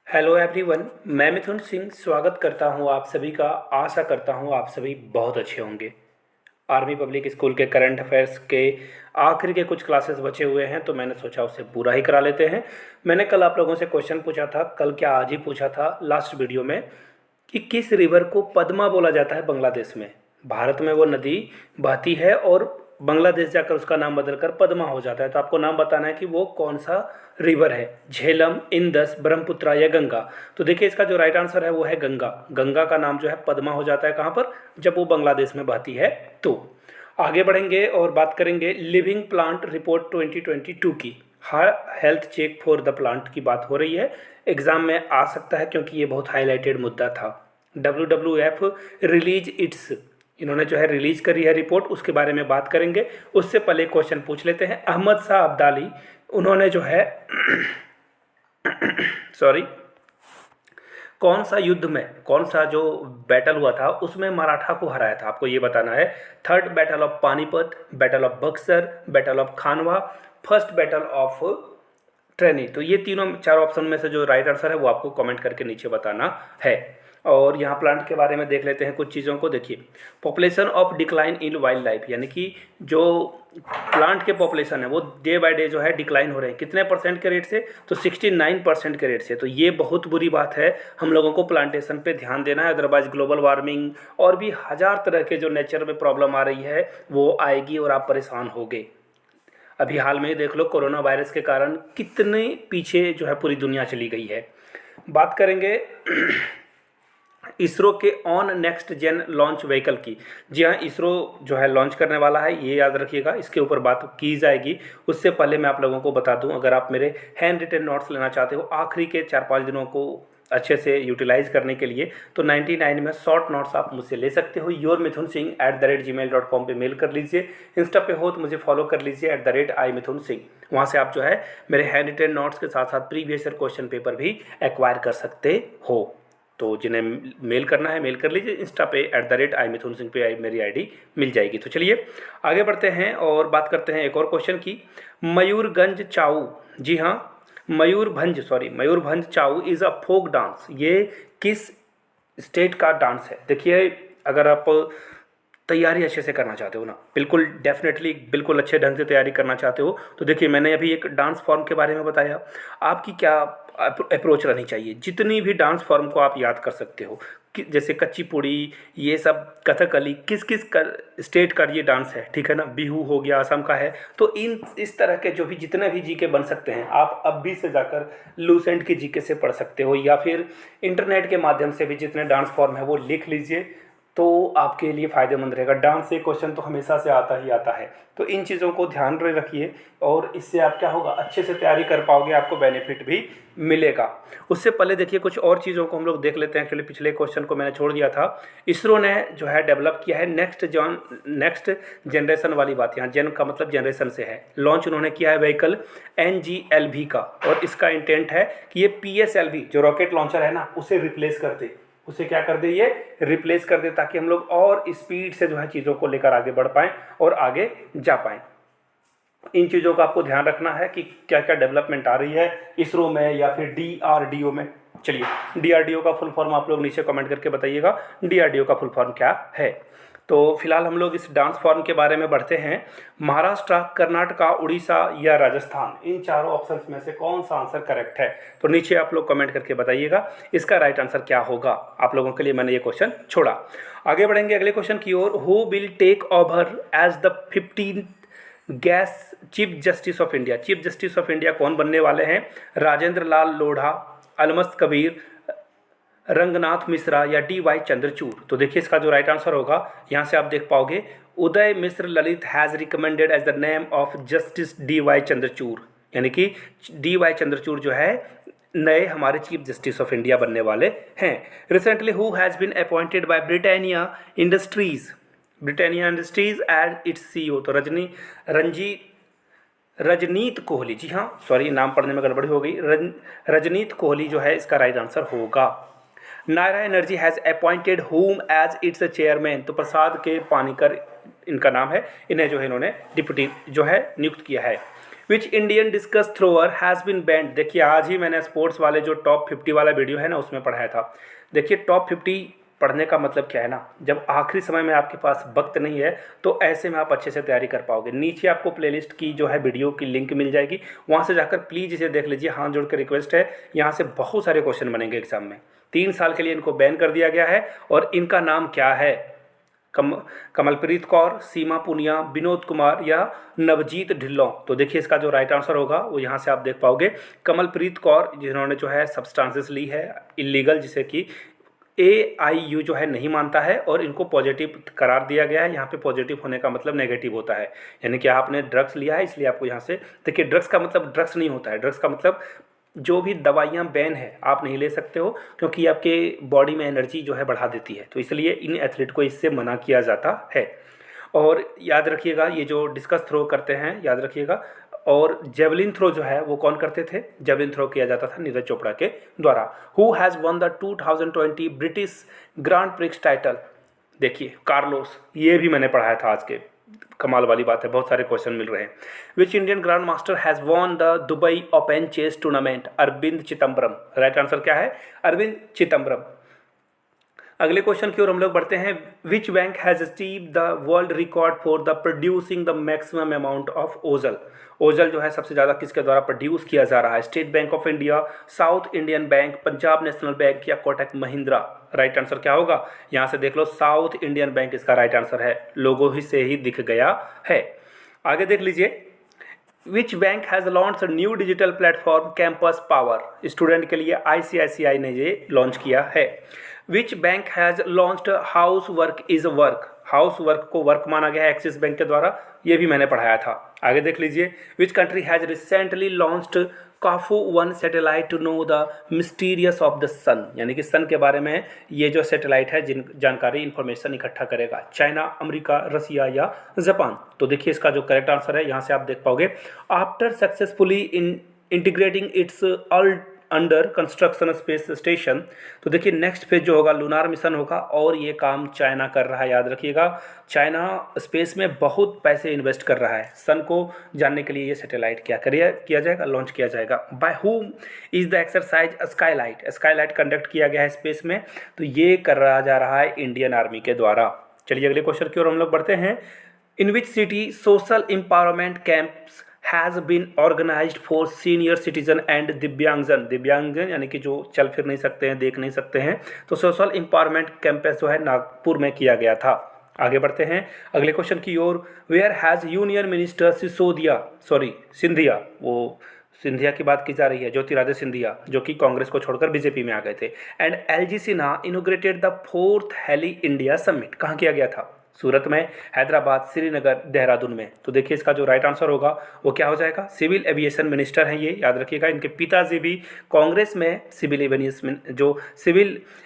Hello everyone, मैं मिथुन सिंह स्वागत करता हूं आप सभी का। आशा करता हूं आप सभी बहुत अच्छे होंगे। आर्मी पब्लिक स्कूल के करंट अफेयर्स के आखिर के कुछ क्लासेस बचे हुए हैं, तो मैंने सोचा उसे पूरा ही करा लेते हैं। मैंने कल आप लोगों से क्वेश्चन पूछा था, कल क्या आज ही पूछा था लास्ट वीडियो में, कि किस रिवर को पद्मा बोला जाता है बांग्लादेश में। भारत में वो नदी बहती है और बांग्लादेश जाकर उसका नाम बदलकर पद्मा हो जाता है। तो आपको नाम बताना है कि वो कौन सा रिवर है, झेलम, इंदस, ब्रह्मपुत्रा या गंगा। तो देखिए, इसका जो राइट आंसर है वो है गंगा। गंगा का नाम जो है पद्मा हो जाता है कहाँ पर, जब वो बांग्लादेश में बहती है। तो आगे बढ़ेंगे और बात करेंगे लिविंग प्लांट रिपोर्ट 2022 की। Health check for the plant की बात हो रही है, एग्जाम में आ सकता है क्योंकि ये बहुत हाईलाइटेड मुद्दा था। WWF रिलीज इट्स, इन्होंने जो है रिलीज करी है रिपोर्ट, उसके बारे में बात करेंगे। उससे पहले क्वेश्चन पूछ लेते हैं। अहमद शाह अब्दाली, उन्होंने जो है सॉरी, कौन सा युद्ध में, कौन सा जो बैटल हुआ था उसमें मराठा को हराया था, आपको ये बताना है। Third battle of Panipat, battle of Buxar, battle of Khanwa, first battle of trainee. तो ये तीनों चार ऑप्शन में से जो राइट आंसर है वो आपको कमेंट करके नीचे बताना है। और यहाँ प्लांट के बारे में देख लेते हैं कुछ चीज़ों को। देखिए, population of decline in wild life, यानी कि जो प्लांट के पॉपुलेशन है वो डे बाय डे जो है डिक्लाइन हो रहे हैं। कितने परसेंट के रेट से? तो 69% के रेट से। तो ये बहुत बुरी बात है, हम लोगों को प्लांटेशन पे ध्यान देना है, अदरवाइज ग्लोबल वार्मिंग और भी हज़ार तरह के जो नेचर में प्रॉब्लम आ रही है वो आएगी और आप परेशान होगे। अभी हाल में ही देख लो, कोरोना वायरस के कारण कितने पीछे जो है पूरी दुनिया चली गई है। बात करेंगे इसरो के on next gen launch vehicle की। जी हाँ, इसरो जो है लॉन्च करने वाला है, ये याद रखिएगा, इसके ऊपर बात की जाएगी। उससे पहले मैं आप लोगों को बता दूं, अगर आप मेरे हैंड रिटन नोट्स लेना चाहते हो आखिरी के 4-5 दिनों को अच्छे से यूटिलाइज करने के लिए, तो 99 में शॉर्ट नोट्स आप मुझसे ले सकते हो। yourmithunsingh@gmail.com पे मेल कर लीजिए। इंस्टा पे हो तो मुझे फॉलो कर लीजिए @iMithunSingh। वहाँ से आप जो है मेरे हैंड रिटन नोट्स के साथ साथ प्रीवियस ईयर क्वेश्चन पेपर भी एक्वायर कर सकते हो। तो जिन्हें मेल करना है मेल कर लीजिए, इंस्टा पे @iMithunSingh पे मेरी आईडी मिल जाएगी। तो चलिए आगे बढ़ते हैं और बात करते हैं एक और क्वेश्चन की। मयूरगंज चाऊ, जी हाँ, मयूरभंज चाऊ इज़ अ फोक डांस। ये किस स्टेट का डांस है? देखिए, अगर आप तैयारी अच्छे से करना चाहते हो ना, बिल्कुल डेफिनेटली बिल्कुल अच्छे ढंग से तैयारी करना चाहते हो, तो देखिए मैंने अभी एक डांस फॉर्म के बारे में बताया। आपकी क्या अप्रोच रहनी चाहिए? जितनी भी डांस फॉर्म को आप याद कर सकते हो, जैसे कच्चीपुड़ी, ये सब, कथकली, किस किस स्टेट का ये डांस है, ठीक है ना, बिहू हो गया असम का है। तो इन इस तरह के जो भी जितने भी जीके बन सकते हैं, आप अब भी से जाकर लूसेंट की जीके से पढ़ सकते हो, या फिर इंटरनेट के माध्यम से भी जितने डांस फॉर्म है वो लिख लीजिए, तो आपके लिए फ़ायदेमंद रहेगा। डांस से क्वेश्चन तो हमेशा से आता ही आता है, तो इन चीज़ों को ध्यान में रखिए और इससे आप क्या होगा, अच्छे से तैयारी कर पाओगे, आपको बेनिफिट भी मिलेगा। उससे पहले देखिए कुछ और चीज़ों को हम लोग देख लेते हैं। एक्चुअली पिछले क्वेश्चन को मैंने छोड़ दिया था। इसरो ने जो है डेवलप किया है नेक्स्ट जनरेशन वाली बात, यहाँ जेन का मतलब जनरेशन से है। लॉन्च उन्होंने किया है व्हीकल NGLV का, और इसका इंटेंट है कि ये PSLV जो रॉकेट लॉन्चर है ना, उसे रिप्लेस कर दे, उसे क्या कर दे, ये रिप्लेस कर दे, ताकि हम लोग और स्पीड से जो है चीज़ों को लेकर आगे बढ़ पाएँ और आगे जा पाएँ। इन चीज़ों का आपको ध्यान रखना है कि क्या क्या डेवलपमेंट आ रही है इसरो में या फिर DRDO में। चलिए, DRDO का फुल फॉर्म आप लोग नीचे कमेंट करके बताइएगा, DRDO का फुल फॉर्म क्या है। तो फिलहाल हम लोग इस डांस फॉर्म के बारे में बढ़ते हैं। महाराष्ट्र, कर्नाटका, उड़ीसा या राजस्थान, इन चारों ऑप्शंस में से कौन सा आंसर करेक्ट है? तो नीचे आप लोग कमेंट करके बताइएगा इसका राइट आंसर क्या होगा। आप लोगों के लिए मैंने ये क्वेश्चन छोड़ा। आगे बढ़ेंगे अगले क्वेश्चन की ओर। Who will take over as the 15th गैस chief justice of India? Chief justice of India कौन बनने वाले हैं? राजेंद्र लाल लोढ़ा, अलमस्त कबीर, रंगनाथ मिश्रा या DY चंद्रचूड़? तो देखिए इसका जो राइट आंसर होगा, यहाँ से आप देख पाओगे, Uday Mishra Lalit has recommended as the name of justice DY Chandrachud, यानी कि DY चंद्रचूड़ जो है नए हमारे चीफ जस्टिस ऑफ इंडिया बनने वाले हैं। Recently who has been appointed by Britannia industries as its CEO? तो रजनीत कोहली, जी हाँ, सॉरी नाम पढ़ने में गड़बड़ी हो गई, रजनीत कोहली जो है इसका राइट आंसर होगा। Nayara energy has appointed whom as its chairman? तो प्रसाद के पानीकर इनका नाम है, इन्हें जो है इन्होंने डिप्टी जो है नियुक्त किया है। Which Indian discus thrower has been banned. देखिए आज ही मैंने स्पोर्ट्स वाले जो टॉप 50 वाला वीडियो है ना उसमें पढ़ाया था। देखिए टॉप 50 पढ़ने का मतलब क्या है ना, जब आखिरी समय में आपके पास वक्त नहीं है तो ऐसे में आप अच्छे से तैयारी कर पाओगे। नीचे आपको प्लेलिस्ट की जो है वीडियो की लिंक मिल जाएगी, वहाँ से जाकर प्लीज़ इसे देख लीजिए। हाथ जोड़ कर रिक्वेस्ट है, यहाँ से बहुत सारे क्वेश्चन बनेंगे एग्जाम में। 3 साल के लिए इनको बैन कर दिया गया है और इनका नाम क्या है? कमलप्रीत कौर, सीमा पुनिया, विनोद कुमार या नवजीत ढिल्लों। तो देखिए इसका जो राइट आंसर होगा वो यहाँ से आप देख पाओगे, कमलप्रीत कौर, जिन्होंने जो है सब्सटेंसेस ली है इलीगल, जिसे कि AIU जो है नहीं मानता है और इनको पॉजिटिव करार दिया गया है। यहाँ पे पॉजिटिव होने का मतलब नेगेटिव होता है, यानी कि आपने ड्रग्स लिया है इसलिए आपको यहाँ से, देखिए ड्रग्स का मतलब ड्रग्स नहीं होता है। ड्रग्स का मतलब जो भी दवाइयाँ बैन है आप नहीं ले सकते हो, क्योंकि आपके बॉडी में एनर्जी जो है बढ़ा देती है, तो इसलिए इन एथलीट को इससे मना किया जाता है। और याद रखिएगा ये जो डिस्कस थ्रो करते हैं याद रखिएगा, और जेवलिन थ्रो जो है वो कौन करते थे? जेवलिन थ्रो किया जाता था नीरज चोपड़ा के द्वारा। Who has one the 2020 British grand prix title? देखिए कार्लोस, ये भी मैंने पढ़ाया था आज के, कमाल वाली बात है, बहुत सारे क्वेश्चन मिल रहे हैं। Which Indian grandmaster has won the Dubai open chess tournament? Aravindh Chithambaram. Right answer क्या है? अरविंद चिदम्बरम। अगले क्वेश्चन की ओर हम लोग बढ़ते हैं। Which bank has achieve the world record for the producing the maximum amount of Ojal? Ojal जो है सबसे ज़्यादा किसके द्वारा प्रोड्यूस किया जा रहा है? State bank of India, south Indian bank, Punjab national bank या कोटक महिंद्रा? राइट आंसर क्या होगा? यहाँ से देख लो, साउथ इंडियन बैंक इसका राइट आंसर है, लोगो ही से ही दिख गया है। आगे देख लीजिए, which bank has launch new digital platform campus power? Student के लिए ICICI ने ये लॉन्च किया है। Which bank has launched house work is work? House work को वर्क माना गया है एक्सिस बैंक के द्वारा, ये भी मैंने पढ़ाया था। आगे देख लीजिए, which country has recently launched काफू-1 satellite to know the mysterious of the sun? यानी कि सन के बारे में ये जो सैटेलाइट है जिन जानकारी इन्फॉर्मेशन इकट्ठा करेगा, चाइना, अमेरिका, रसिया या जापान? तो देखिए इसका जो करेक्ट आंसर है यहाँ से आप देख पाओगे, after successfully integrating it's all under construction space station. तो देखिए नेक्स्ट फेज जो होगा लूनार मिशन होगा और ये काम चाइना कर रहा है। याद रखिएगा, चाइना स्पेस में बहुत पैसे इन्वेस्ट कर रहा है। सन को जानने के लिए ये सैटेलाइट क्या किया जाएगा, लॉन्च किया जाएगा। By whom is the exercise Skylight? Skylight conduct किया गया है स्पेस में, तो ये करा जा रहा है इंडियन आर्मी के द्वारा। चलिए अगले क्वेश्चन की ओर हम लोग बढ़ते हैं। In which city social empowerment camps has been organised for senior citizen and divyangjan? दिव्यांगजन यानी कि जो चल फिर नहीं सकते हैं, देख नहीं सकते हैं, तो सोशल एम्पावरमेंट कैंपस जो है नागपुर में किया गया था। आगे बढ़ते हैं अगले क्वेश्चन की ओर। Where has union minister Scindia, वो सिंधिया की बात की जा रही है, ज्योतिरादित्य सिंधिया, जो कि कांग्रेस को छोड़कर बीजेपी में आ गए थे, and LG Sinha inaugurated the 4th heli India summit? कहाँ किया गया था? सूरत में, हैदराबाद, श्रीनगर, देहरादून में? तो देखिए इसका जो राइट आंसर होगा वो क्या हो जाएगा? सिविल एविएशन मिनिस्टर हैं ये, याद रखिएगा। इनके पिताजी भी कांग्रेस में सिविल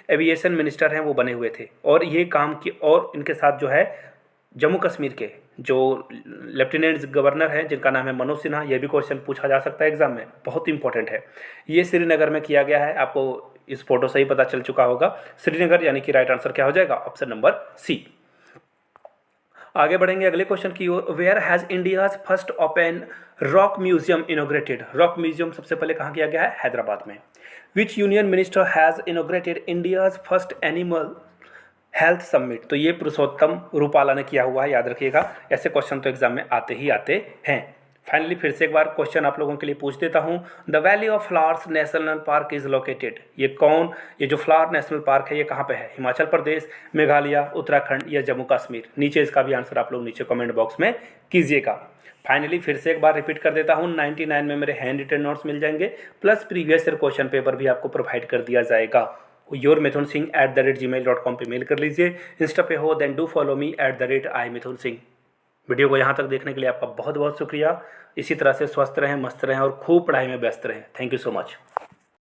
एविएशन मिनिस्टर हैं वो बने हुए थे, और ये काम की, और इनके साथ जो है जम्मू कश्मीर के जो लेफ्टिनेंट गवर्नर हैं जिनका नाम है मनोज सिन्हा, ये भी क्वेश्चन पूछा जा सकता है एग्जाम में, बहुत इंपॉर्टेंट है। ये श्रीनगर में किया गया है, आपको इस फोटो से ही पता चल चुका होगा, श्रीनगर, यानी कि राइट आंसर क्या हो जाएगा? Option number C. आगे बढ़ेंगे अगले क्वेश्चन की ओर। Where has India's first open rock museum inaugurated? Rock museum सबसे पहले कहाँ किया गया है? हैदराबाद में। Which union minister has inaugurated India's first animal health summit? तो ये पुरुषोत्तम रूपाला ने किया हुआ है, याद रखिएगा। ऐसे क्वेश्चन तो एग्जाम में आते ही आते हैं। फाइनली फिर से एक बार क्वेश्चन आप लोगों के लिए पूछ देता हूँ। The valley of flowers national park is located? ये जो फ्लावर नेशनल पार्क है ये कहाँ पे है? हिमाचल प्रदेश, मेघालय, उत्तराखंड या जम्मू कश्मीर? नीचे इसका भी आंसर आप लोग नीचे कमेंट बॉक्स में कीजिएगा। फाइनली फिर से एक बार रिपीट कर देता हूँ, 99 में मेरे हैंड रिटन नोट्स मिल जाएंगे, plus previous year question paper भी आपको प्रोवाइड कर दिया जाएगा। yourmithunsingh@gmail.com पे मेल कर लीजिए। इंस्टा पे हो then do follow me @iMithunSingh। Video को यहाँ तक देखने के लिए आपका बहुत बहुत शुक्रिया। इसी तरह से स्वस्थ रहें, मस्त रहें और खूब पढ़ाई में व्यस्त रहें। Thank you so much.